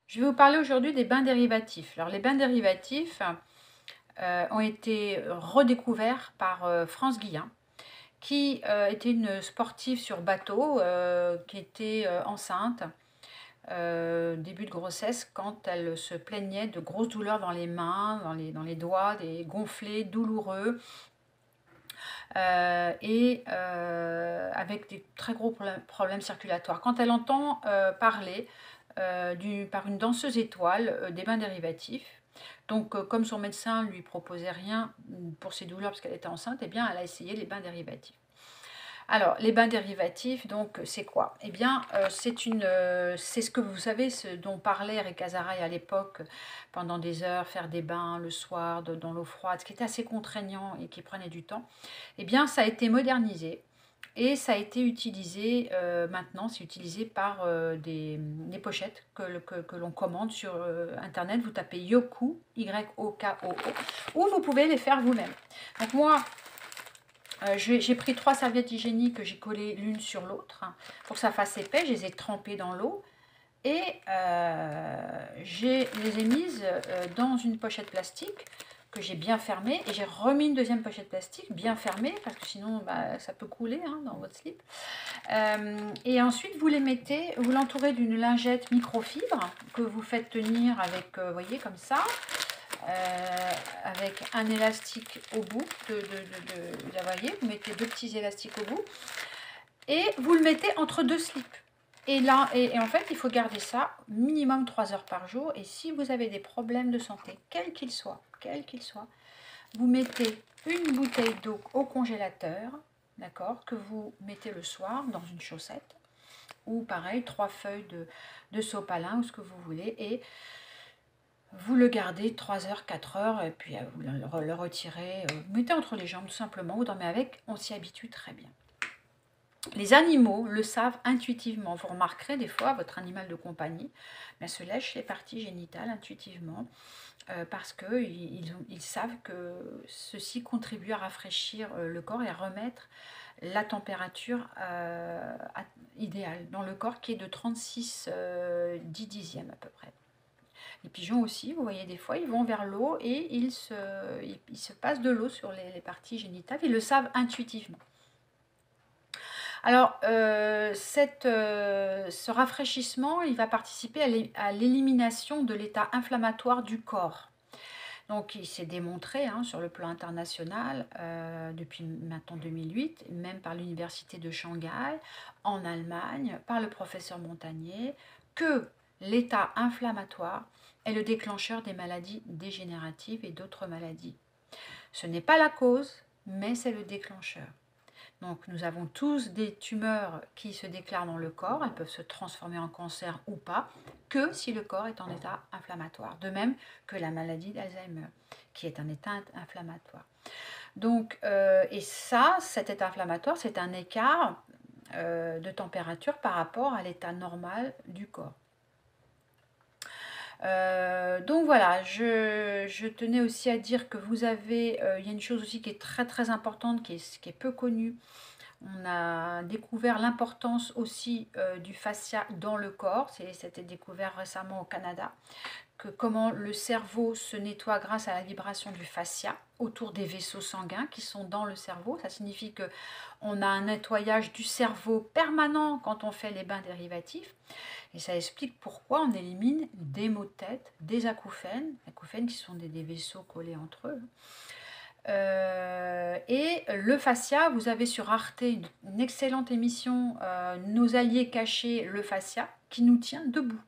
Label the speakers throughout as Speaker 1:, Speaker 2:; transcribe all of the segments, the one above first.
Speaker 1: Je vais vous parler aujourd'hui des bains dérivatifs. Alors, les bains dérivatifs ont été redécouverts par France Guillain, qui était une sportive sur bateau, qui était enceinte, début de grossesse, quand elle se plaignait de grosses douleurs dans les mains, dans les doigts, des gonflés, douloureux, avec des très gros problèmes circulatoires. Quand elle entend parler par une danseuse étoile des bains dérivatifs, donc comme son médecin lui proposait rien pour ses douleurs parce qu'elle était enceinte, eh bien elle a essayé les bains dérivatifs. Alors, les bains dérivatifs, donc, c'est quoi? Eh bien, c'est ce que vous savez, ce dont parlait Eric Azaraï à l'époque, pendant des heures, faire des bains le soir dans l'eau froide, ce qui était assez contraignant et qui prenait du temps. Eh bien, ça a été modernisé et ça a été utilisé, maintenant, c'est utilisé par des pochettes que l'on commande sur Internet. Vous tapez Yoku, Y-O-K-O-O, ou vous pouvez les faire vous-même. Donc moi, j'ai pris 3 serviettes hygiéniques que j'ai collées l'une sur l'autre pour que ça fasse épais. Je les ai trempées dans l'eau et je les ai mises dans une pochette plastique que j'ai bien fermée, et j'ai remis une deuxième pochette plastique bien fermée parce que sinon ça peut couler dans votre slip. Et ensuite vous les mettez, vous l'entourez d'une lingette microfibre que vous faites tenir avec, vous voyez, comme ça. Avec un élastique au bout, vous voyez, vous mettez 2 petits élastiques au bout et vous le mettez entre 2 slips. Et là, en fait, il faut garder ça minimum 3 heures par jour. Et si vous avez des problèmes de santé, quels qu'ils soient, vous mettez une bouteille d'eau au congélateur, d'accord, que vous mettez le soir dans une chaussette, ou pareil, 3 feuilles de sopalin ou ce que vous voulez, et vous le gardez 3 heures, 4 heures, et puis vous le retirez, vous mettez entre les jambes tout simplement, vous dormez avec, on s'y habitue très bien. Les animaux le savent intuitivement. Vous remarquerez des fois votre animal de compagnie se lèche les parties génitales intuitivement parce qu'ils savent que ceci contribue à rafraîchir le corps et à remettre la température idéale dans le corps, qui est de 36 10 dixièmes à peu près. Les pigeons aussi, vous voyez, des fois, ils vont vers l'eau et ils se passent de l'eau sur les parties génitales. Ils le savent intuitivement. Alors, ce rafraîchissement, il va participer à l'élimination de l'état inflammatoire du corps. Donc, il s'est démontré sur le plan international depuis maintenant 2008, même par l'université de Shanghai, en Allemagne, par le professeur Montagnier, que l'état inflammatoire est le déclencheur des maladies dégénératives et d'autres maladies. Ce n'est pas la cause, mais c'est le déclencheur. Donc nous avons tous des tumeurs qui se déclarent dans le corps, elles peuvent se transformer en cancer ou pas, que si le corps est en état inflammatoire. De même que la maladie d'Alzheimer, qui est un état inflammatoire. Donc, et ça, cet état inflammatoire, c'est un écart de température par rapport à l'état normal du corps. Donc voilà, je tenais aussi à dire que vous avez, il y a une chose aussi qui est très très importante, qui est peu connue. On a découvert l'importance aussi du fascia dans le corps, c'était découvert récemment au Canada, que comment le cerveau se nettoie grâce à la vibration du fascia autour des vaisseaux sanguins qui sont dans le cerveau. Ça signifie qu'on a un nettoyage du cerveau permanent quand on fait les bains dérivatifs. Et ça explique pourquoi on élimine des maux de tête, des acouphènes qui sont des vaisseaux collés entre eux. Et le fascia, vous avez sur Arte une excellente émission, Nos alliés cachés, le fascia, qui nous tient debout.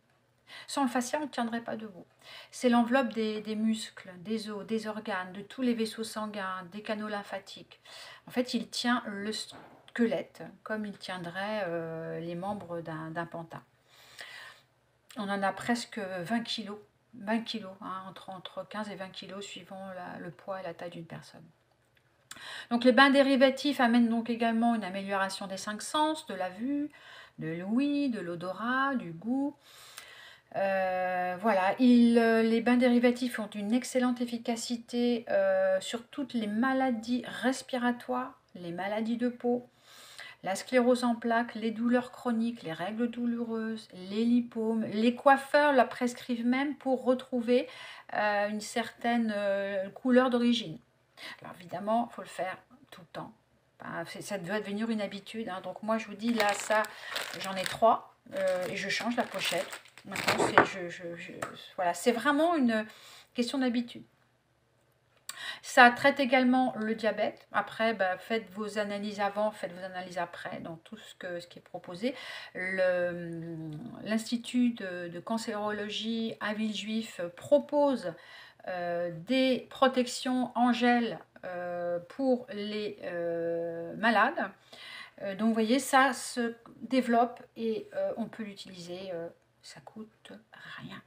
Speaker 1: Sans le fascia, on ne tiendrait pas debout. C'est l'enveloppe des muscles, des os, des organes, de tous les vaisseaux sanguins, des canaux lymphatiques. En fait, il tient le squelette, comme il tiendrait les membres d'un pantin. On en a presque 20 kilos. 20 kilos, entre 15 et 20 kilos suivant le poids et la taille d'une personne. Donc les bains dérivatifs amènent donc également une amélioration des 5 sens, de la vue, de l'ouïe, de l'odorat, du goût. Voilà, les bains dérivatifs ont une excellente efficacité sur toutes les maladies respiratoires, les maladies de peau, la sclérose en plaques, les douleurs chroniques, les règles douloureuses, les lipomes. Les coiffeurs la prescrivent même pour retrouver une certaine couleur d'origine. Alors évidemment, il faut le faire tout le temps. Ça doit devenir une habitude. Hein. Donc moi, je vous dis, là, ça, j'en ai 3 et je change la pochette. Maintenant, voilà, c'est vraiment une question d'habitude. Ça traite également le diabète. Après, faites vos analyses avant, faites vos analyses après, dans tout ce qui est proposé. L'Institut de cancérologie à Villejuif propose des protections en gel pour les malades. Donc, vous voyez, ça se développe et on peut l'utiliser. Ça coûte rien.